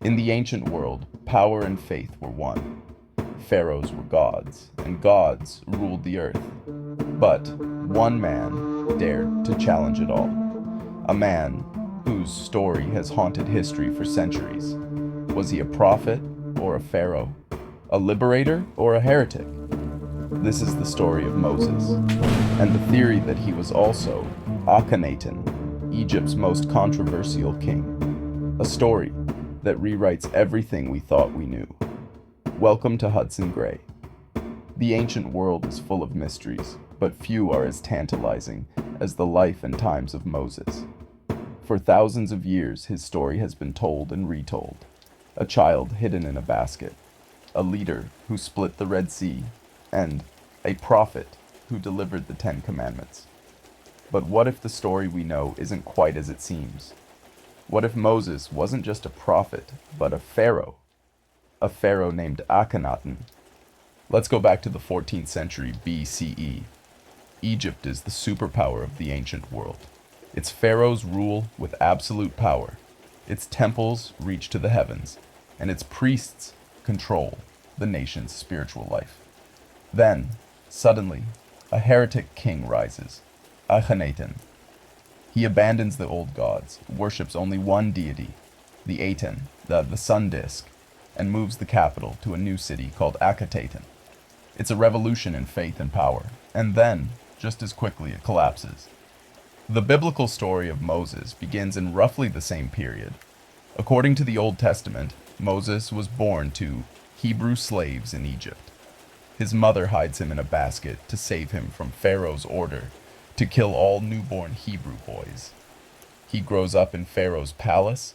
In the ancient world, power and faith were one. Pharaohs were gods, and gods ruled the earth. But one man dared to challenge it all. A man whose story has haunted history for centuries. Was he a prophet or a pharaoh? A liberator or a heretic? This is the story of Moses, and the theory that he was also Akhenaten, Egypt's most controversial king. A story that rewrites everything we thought we knew. Welcome to Hudson Gray. The ancient world is full of mysteries, but few are as tantalizing as the life and times of Moses. For thousands of years, his story has been told and retold. A child hidden in a basket, a leader who split the Red Sea, and a prophet who delivered the Ten Commandments. But what if the story we know isn't quite as it seems? What if Moses wasn't just a prophet, but a pharaoh? A pharaoh named Akhenaten. Let's go back to the 14th century BCE. Egypt is the superpower of the ancient world. Its pharaohs rule with absolute power. Its temples reach to the heavens, and its priests control the nation's spiritual life. Then, suddenly, a heretic king rises, Akhenaten. He abandons the old gods, worships only one deity, the Aten, the sun disk, and moves the capital to a new city called Akhetaten. It's a revolution in faith and power, and then, just as quickly, it collapses. The biblical story of Moses begins in roughly the same period. According to the Old Testament, Moses was born to Hebrew slaves in Egypt. His mother hides him in a basket to save him from Pharaoh's order to kill all newborn Hebrew boys. He grows up in Pharaoh's palace,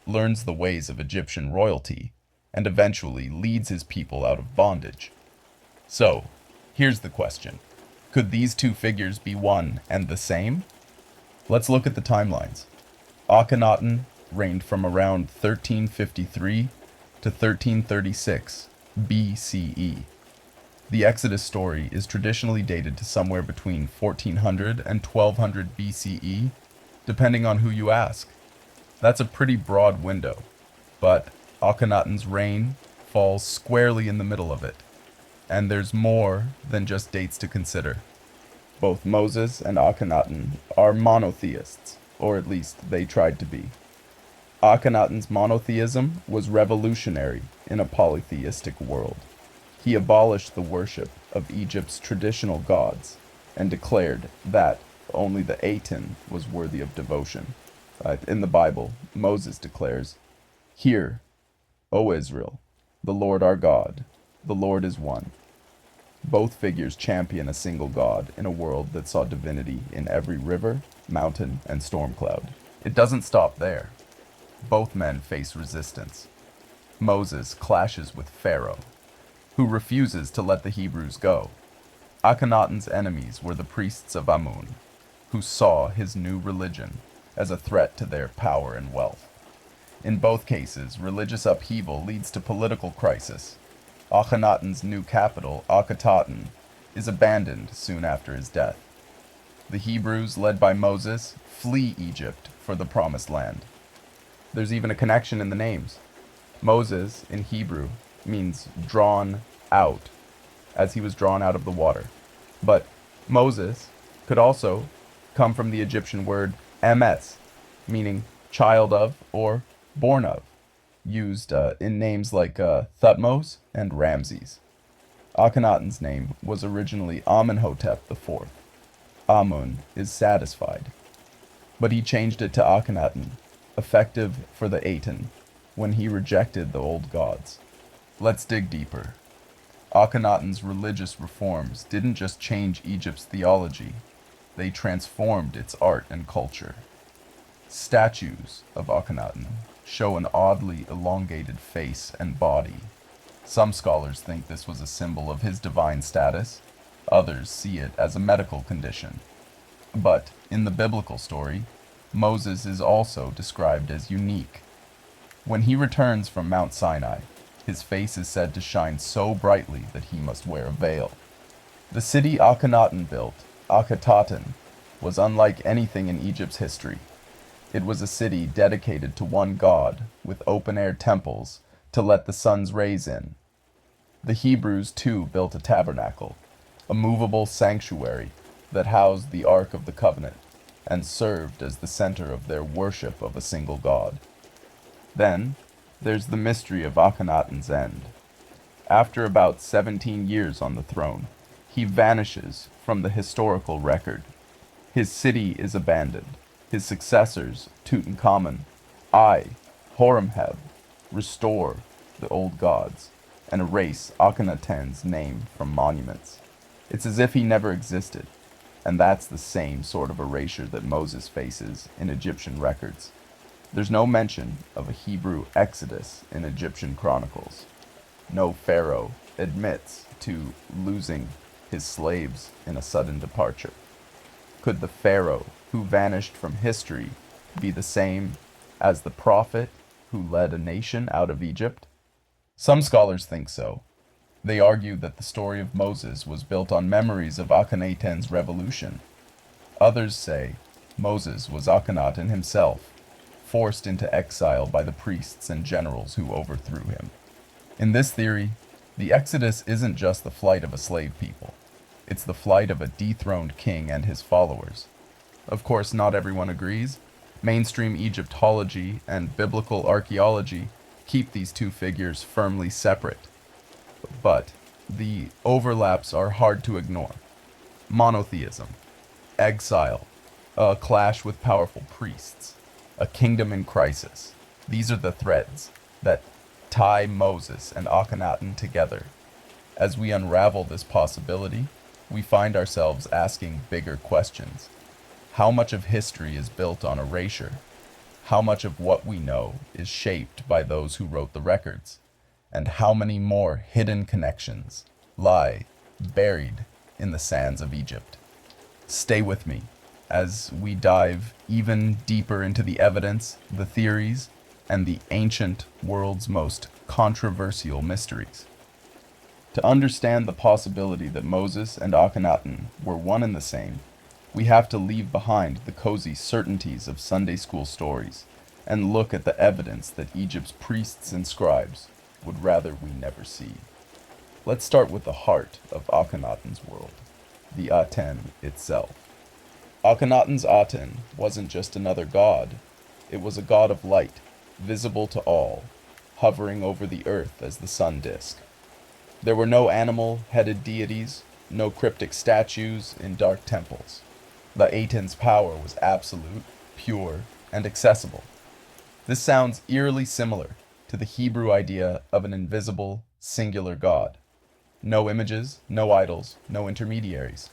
learns the ways of Egyptian royalty, and eventually leads his people out of bondage. So, here's the question. Could these two figures be one and the same? Let's look at the timelines. Akhenaten reigned from around 1353 to 1336 BCE. The Exodus story is traditionally dated to somewhere between 1400 and 1200 BCE, depending on who you ask. That's a pretty broad window, but Akhenaten's reign falls squarely in the middle of it, and there's more than just dates to consider. Both Moses and Akhenaten are monotheists, or at least they tried to be. Akhenaten's monotheism was revolutionary in a polytheistic world. He abolished the worship of Egypt's traditional gods and declared that only the Aten was worthy of devotion. In the Bible, Moses declares, "Hear, O Israel, the Lord our God, the Lord is one." Both figures champion a single God in a world that saw divinity in every river, mountain, and storm cloud. It doesn't stop there. Both men face resistance. Moses clashes with Pharaoh, who refuses to let the Hebrews go. Akhenaten's enemies were the priests of Amun, who saw his new religion as a threat to their power and wealth. In both cases, religious upheaval leads to political crisis. Akhenaten's new capital, Akhetaten, is abandoned soon after his death. The Hebrews, led by Moses, flee Egypt for the Promised Land. There's even a connection in the names. Moses, in Hebrew, means drawn out, as he was drawn out of the water. But Moses could also come from the Egyptian word ms, meaning child of or born of, used in names like Thutmose and Ramses. Akhenaten's name was originally Amenhotep IV. Amun is satisfied, but he changed it to Akhenaten, effective for the Aten, when he rejected the old gods. Let's dig deeper. Akhenaten's religious reforms didn't just change Egypt's theology, they transformed its art and culture. Statues of Akhenaten show an oddly elongated face and body. Some scholars think this was a symbol of his divine status, others see it as a medical condition. But in the biblical story, Moses is also described as unique. When he returns from Mount Sinai, his face is said to shine so brightly that he must wear a veil. The city Akhenaten built, Akhetaten, was unlike anything in Egypt's history. It was a city dedicated to one god, with open-air temples to let the sun's rays in. The Hebrews too built a tabernacle, a movable sanctuary that housed the Ark of the Covenant and served as the center of their worship of a single god. Then, there's the mystery of Akhenaten's end. After about 17 years on the throne, he vanishes from the historical record. His city is abandoned. His successors, Tutankhamun, Horemheb, restore the old gods and erase Akhenaten's name from monuments. It's as if he never existed, and that's the same sort of erasure that Moses faces in Egyptian records. There's no mention of a Hebrew exodus in Egyptian chronicles. No pharaoh admits to losing his slaves in a sudden departure. Could the pharaoh who vanished from history be the same as the prophet who led a nation out of Egypt? Some scholars think so. They argue that the story of Moses was built on memories of Akhenaten's revolution. Others say Moses was Akhenaten himself, forced into exile by the priests and generals who overthrew him. In this theory, the Exodus isn't just the flight of a slave people. It's the flight of a dethroned king and his followers. Of course, not everyone agrees. Mainstream Egyptology and biblical archaeology keep these two figures firmly separate. But the overlaps are hard to ignore. Monotheism, exile, a clash with powerful priests, a kingdom in crisis. These are the threads that tie Moses and Akhenaten together. As we unravel this possibility, we find ourselves asking bigger questions. How much of history is built on erasure? How much of what we know is shaped by those who wrote the records? And how many more hidden connections lie buried in the sands of Egypt? Stay with me as we dive even deeper into the evidence, the theories, and the ancient world's most controversial mysteries. To understand the possibility that Moses and Akhenaten were one and the same, we have to leave behind the cozy certainties of Sunday school stories and look at the evidence that Egypt's priests and scribes would rather we never see. Let's start with the heart of Akhenaten's world, the Aten itself. Akhenaten's Aten wasn't just another god, it was a god of light, visible to all, hovering over the earth as the sun disk. There were no animal-headed deities, no cryptic statues in dark temples. The Aten's power was absolute, pure, and accessible. This sounds eerily similar to the Hebrew idea of an invisible, singular God. No images, no idols, no intermediaries.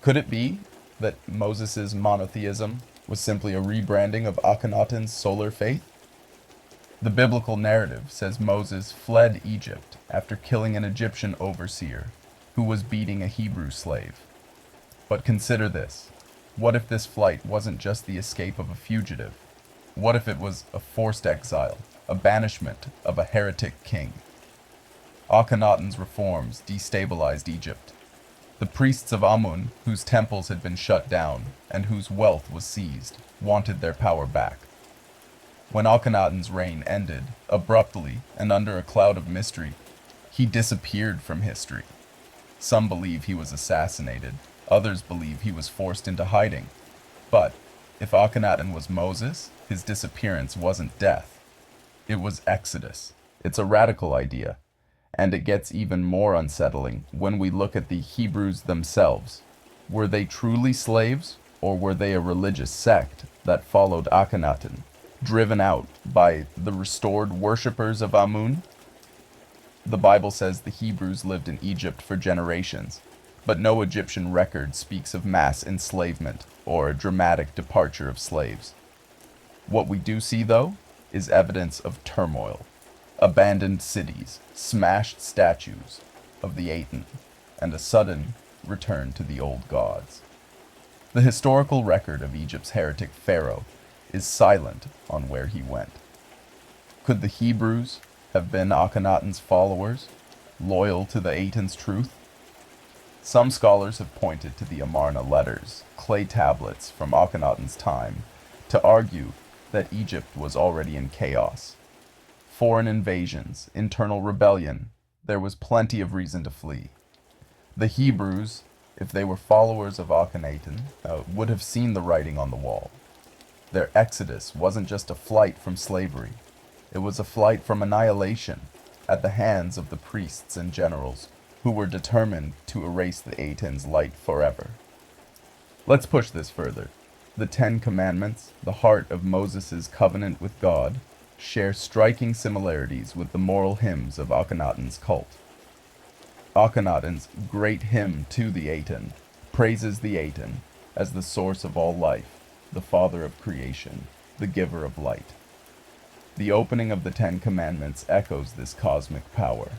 Could it be that Moses' monotheism was simply a rebranding of Akhenaten's solar faith? The biblical narrative says Moses fled Egypt after killing an Egyptian overseer who was beating a Hebrew slave. But consider this. What if this flight wasn't just the escape of a fugitive? What if it was a forced exile, a banishment of a heretic king? Akhenaten's reforms destabilized Egypt. The priests of Amun, whose temples had been shut down and whose wealth was seized, wanted their power back. When Akhenaten's reign ended, abruptly and under a cloud of mystery, he disappeared from history. Some believe he was assassinated, others believe he was forced into hiding. But if Akhenaten was Moses, his disappearance wasn't death. It was exodus. It's a radical idea, and it gets even more unsettling when we look at the Hebrews themselves. Were they truly slaves, or were they a religious sect that followed Akhenaten, driven out by the restored worshippers of Amun? The Bible says the Hebrews lived in Egypt for generations, but no Egyptian record speaks of mass enslavement or a dramatic departure of slaves. What we do see, though, is evidence of turmoil, abandoned cities, smashed statues of the Aten, and a sudden return to the old gods. The historical record of Egypt's heretic Pharaoh is silent on where he went. Could the Hebrews have been Akhenaten's followers, loyal to the Aten's truth? Some scholars have pointed to the Amarna letters, clay tablets from Akhenaten's time, to argue that Egypt was already in chaos. Foreign invasions, internal rebellion, there was plenty of reason to flee. The Hebrews, if they were followers of Akhenaten, would have seen the writing on the wall. Their exodus wasn't just a flight from slavery. It was a flight from annihilation at the hands of the priests and generals who were determined to erase the Aten's light forever. Let's push this further. The Ten Commandments, the heart of Moses' covenant with God, share striking similarities with the moral hymns of Akhenaten's cult. Akhenaten's great hymn to the Aten praises the Aten as the source of all life, the father of creation, the giver of light. The opening of the Ten Commandments echoes this cosmic power.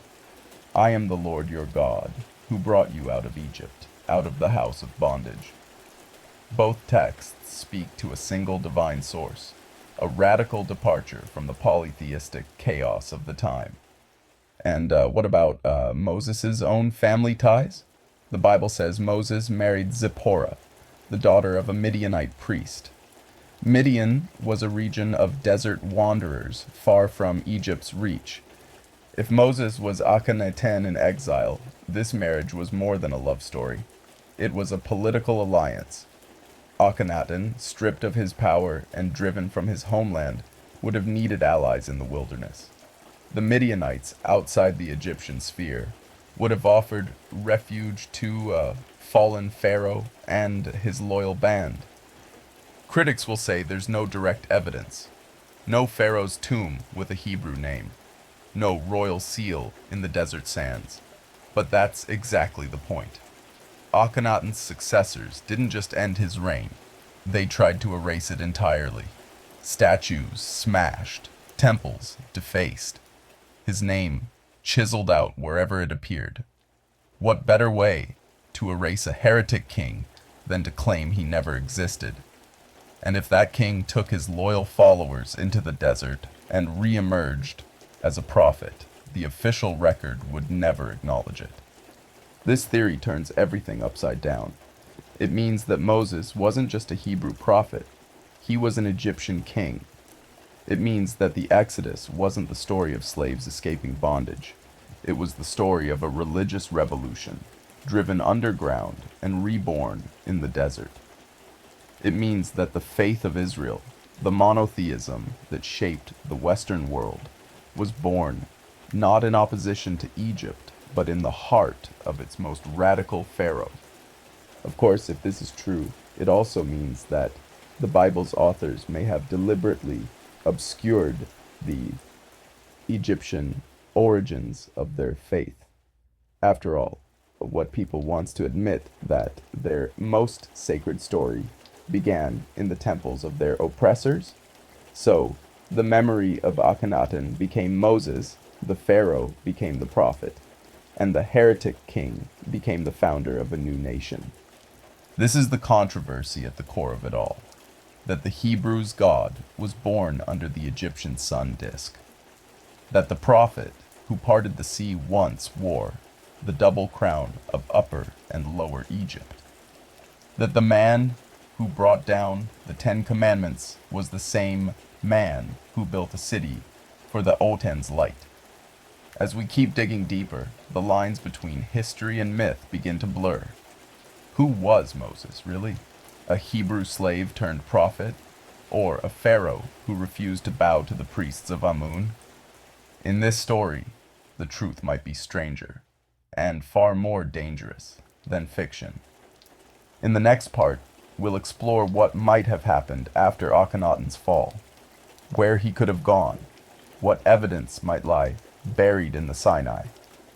I am the Lord your God, who brought you out of Egypt, out of the house of bondage. Both texts speak to a single divine source, a radical departure from the polytheistic chaos of the time. And what about Moses' own family ties? The Bible says Moses married Zipporah, the daughter of a Midianite priest. Midian was a region of desert wanderers far from Egypt's reach. If Moses was Akhenaten in exile, this marriage was more than a love story. It was a political alliance. Akhenaten, stripped of his power and driven from his homeland, would have needed allies in the wilderness. The Midianites, outside the Egyptian sphere, would have offered refuge to fallen Pharaoh and his loyal band. Critics will say there's no direct evidence. No Pharaoh's tomb with a Hebrew name. No royal seal in the desert sands. But that's exactly the point. Akhenaten's successors didn't just end his reign, they tried to erase it entirely. Statues smashed, temples defaced, his name chiseled out wherever it appeared. What better way to erase a heretic king than to claim he never existed? And if that king took his loyal followers into the desert and re-emerged as a prophet, the official record would never acknowledge it. This theory turns everything upside down. It means that Moses wasn't just a Hebrew prophet, he was an Egyptian king. It means that the Exodus wasn't the story of slaves escaping bondage. It was the story of a religious revolution, driven underground and reborn in the desert. It means that the faith of Israel, the monotheism that shaped the Western world, was born not in opposition to Egypt, but in the heart of its most radical pharaoh. Of course, if this is true, it also means that the Bible's authors may have deliberately obscured the Egyptian origins of their faith. After all, what people wants to admit that their most sacred story began in the temples of their oppressors. So, the memory of Akhenaten became Moses, the pharaoh became the prophet, and the heretic king became the founder of a new nation. This is the controversy at the core of it all, that the Hebrews' God was born under the Egyptian sun disk, that the prophet who parted the sea once wore the double crown of Upper and Lower Egypt, that the man who brought down the Ten Commandments was the same man who built a city for the Aten's light. As we keep digging deeper, the lines between history and myth begin to blur. Who was Moses, really? A Hebrew slave turned prophet? Or a pharaoh who refused to bow to the priests of Amun? In this story, the truth might be stranger, and far more dangerous than fiction. In the next part, we'll explore what might have happened after Akhenaten's fall, where he could have gone, what evidence might lie buried in the Sinai,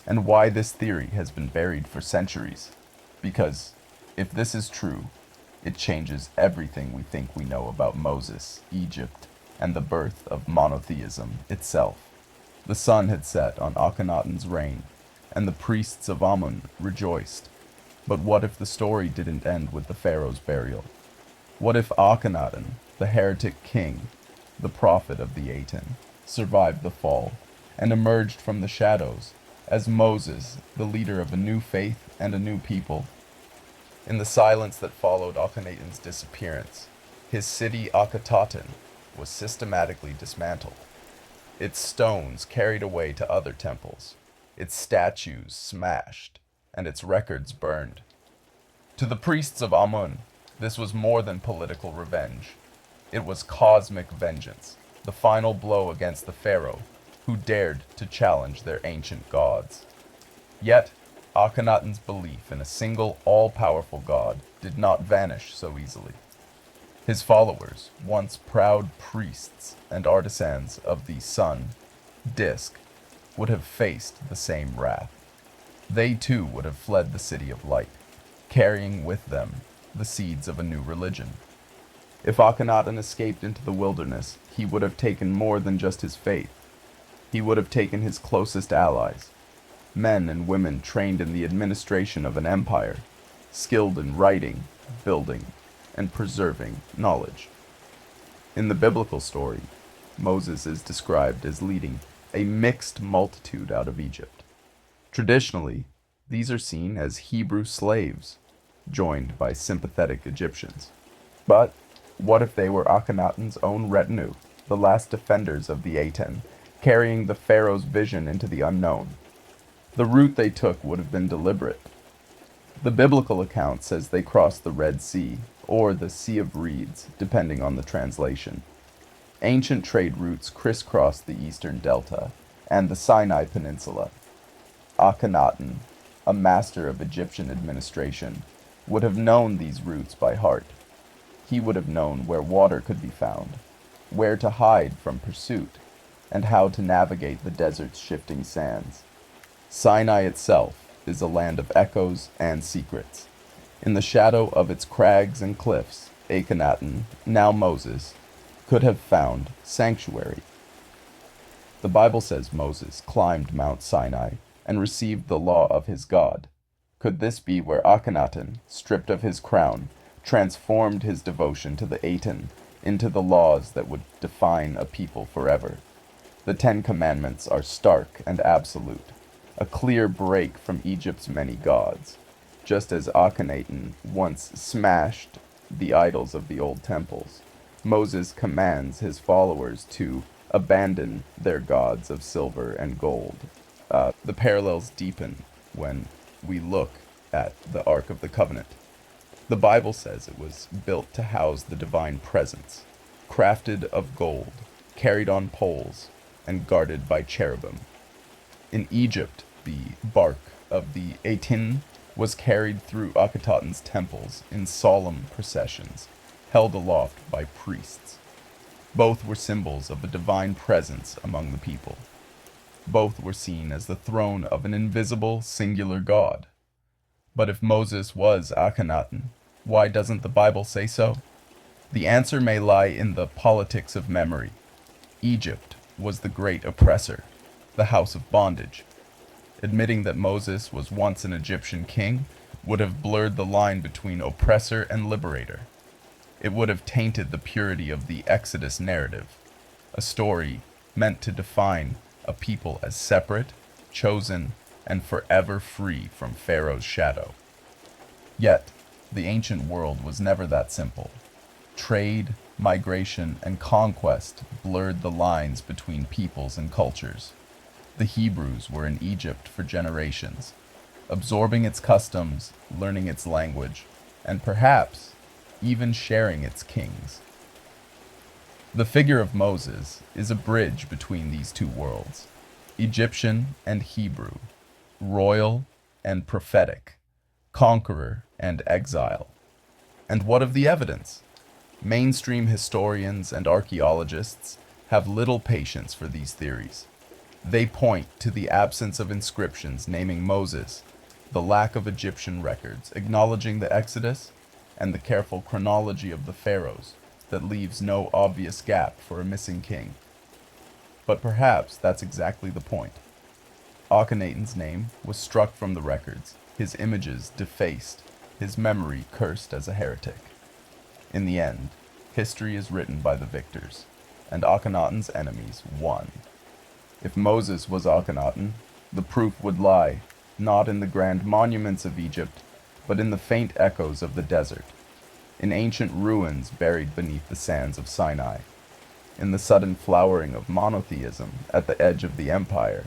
and why this theory has been buried for centuries. Because if this is true, it changes everything we think we know about Moses, Egypt, and the birth of monotheism itself. The sun had set on Akhenaten's reign, and the priests of Amun rejoiced. But what if the story didn't end with the pharaoh's burial? What if Akhenaten, the heretic king, the prophet of the Aten, survived the fall and emerged from the shadows as Moses, the leader of a new faith and a new people? In the silence that followed Akhenaten's disappearance, His city Akhenaten was systematically dismantled, its stones carried away to other temples, its statues smashed, and its records burned. To the priests of Amun, this was more than political revenge. It was cosmic vengeance, the final blow against the pharaoh who dared to challenge their ancient gods. Yet, Akhenaten's belief in a single all-powerful god did not vanish so easily. His followers, once proud priests and artisans of the sun, disk, would have faced the same wrath. They too would have fled the city of light, carrying with them the seeds of a new religion. If Akhenaten escaped into the wilderness, he would have taken more than just his faith. He would have taken his closest allies, men and women trained in the administration of an empire, skilled in writing, building, and preserving knowledge. In the biblical story, Moses is described as leading a mixed multitude out of Egypt. Traditionally, these are seen as Hebrew slaves, joined by sympathetic Egyptians. But what if they were Akhenaten's own retinue, the last defenders of the Aten, carrying the pharaoh's vision into the unknown? The route they took would have been deliberate. The biblical account says they crossed the Red Sea, or the Sea of Reeds, depending on the translation. Ancient trade routes crisscrossed the eastern delta and the Sinai Peninsula. Akhenaten, a master of Egyptian administration, would have known these routes by heart. He would have known where water could be found, where to hide from pursuit, and how to navigate the desert's shifting sands. Sinai itself is a land of echoes and secrets. In the shadow of its crags and cliffs, Akhenaten, now Moses, could have found sanctuary. The Bible says Moses climbed Mount Sinai and received the law of his God. Could this be where Akhenaten, stripped of his crown, transformed his devotion to the Aten into the laws that would define a people forever? The Ten Commandments are stark and absolute, a clear break from Egypt's many gods, just as Akhenaten once smashed the idols of the old temples. Moses commands his followers to abandon their gods of silver and gold. The parallels deepen when we look at the Ark of the Covenant. The Bible says it was built to house the divine presence, crafted of gold, carried on poles, and guarded by cherubim. In Egypt, the bark of the Aten was carried through Akhenaten's temples in solemn processions, held aloft by priests. Both were symbols of a divine presence among the people. Both were seen as the throne of an invisible, singular God. But if Moses was Akhenaten, why doesn't the Bible say so? The answer may lie in the politics of memory. Egypt was the great oppressor, the house of bondage. Admitting that Moses was once an Egyptian king would have blurred the line between oppressor and liberator. It would have tainted the purity of the Exodus narrative, a story meant to define a people as separate, chosen, and forever free from Pharaoh's shadow. Yet, the ancient world was never that simple. Trade, migration, and conquest blurred the lines between peoples and cultures. The Hebrews were in Egypt for generations, absorbing its customs, learning its language, and perhaps even sharing its kings. The figure of Moses is a bridge between these two worlds, Egyptian and Hebrew, royal and prophetic, conqueror and exile. And what of the evidence? Mainstream historians and archaeologists have little patience for these theories. They point to the absence of inscriptions naming Moses, the lack of Egyptian records acknowledging the Exodus, and the careful chronology of the pharaohs that leaves no obvious gap for a missing king. But perhaps that's exactly the point. Akhenaten's name was struck from the records, his images defaced, his memory cursed as a heretic. In the end, history is written by the victors, and Akhenaten's enemies won. If Moses was Akhenaten, the proof would lie, not in the grand monuments of Egypt, but in the faint echoes of the desert. in ancient ruins buried beneath the sands of Sinai, in the sudden flowering of monotheism at the edge of the empire,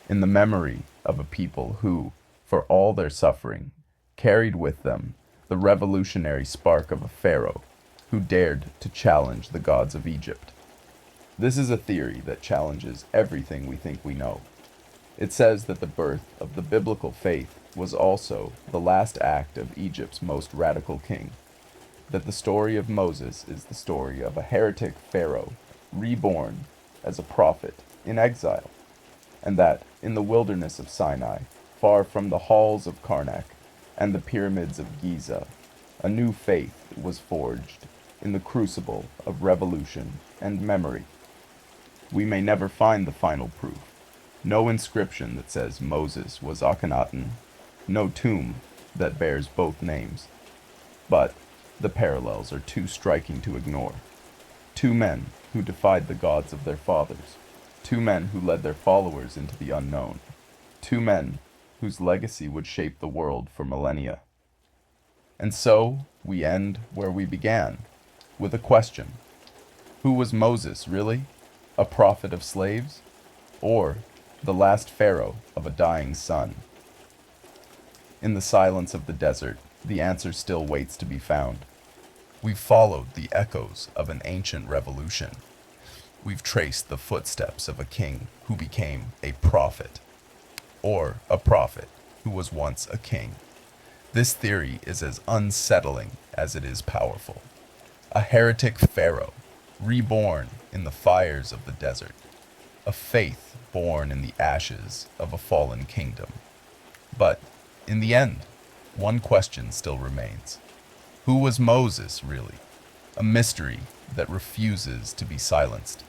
in the memory of a people who, for all their suffering, carried with them the revolutionary spark of a pharaoh who dared to challenge the gods of Egypt. This is a theory that challenges everything we think we know. It says that the birth of the biblical faith was also the last act of Egypt's most radical king, that the story of Moses is the story of a heretic pharaoh reborn as a prophet in exile, and that in the wilderness of Sinai, far from the halls of Karnak and the pyramids of Giza, a new faith was forged in the crucible of revolution and memory. We may never find the final proof, no inscription that says Moses was Akhenaten, no tomb that bears both names, but the parallels are too striking to ignore. Two men who defied the gods of their fathers, two men who led their followers into the unknown, two men whose legacy would shape the world for millennia. And so we end where we began, with a question. Who was Moses, really? A prophet of slaves? Or the last pharaoh of a dying sun? In the silence of the desert, the answer still waits to be found. We've followed the echoes of an ancient revolution. We've traced the footsteps of a king who became a prophet, or a prophet who was once a king. This theory is as unsettling as it is powerful. A heretic pharaoh, reborn in the fires of the desert. A faith born in the ashes of a fallen kingdom. But, in the end, one question still remains. Who was Moses, really? A mystery that refuses to be silenced.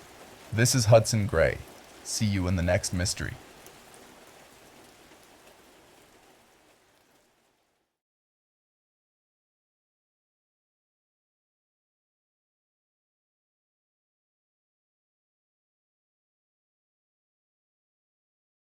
This is Hudson Gray. See you in the next mystery.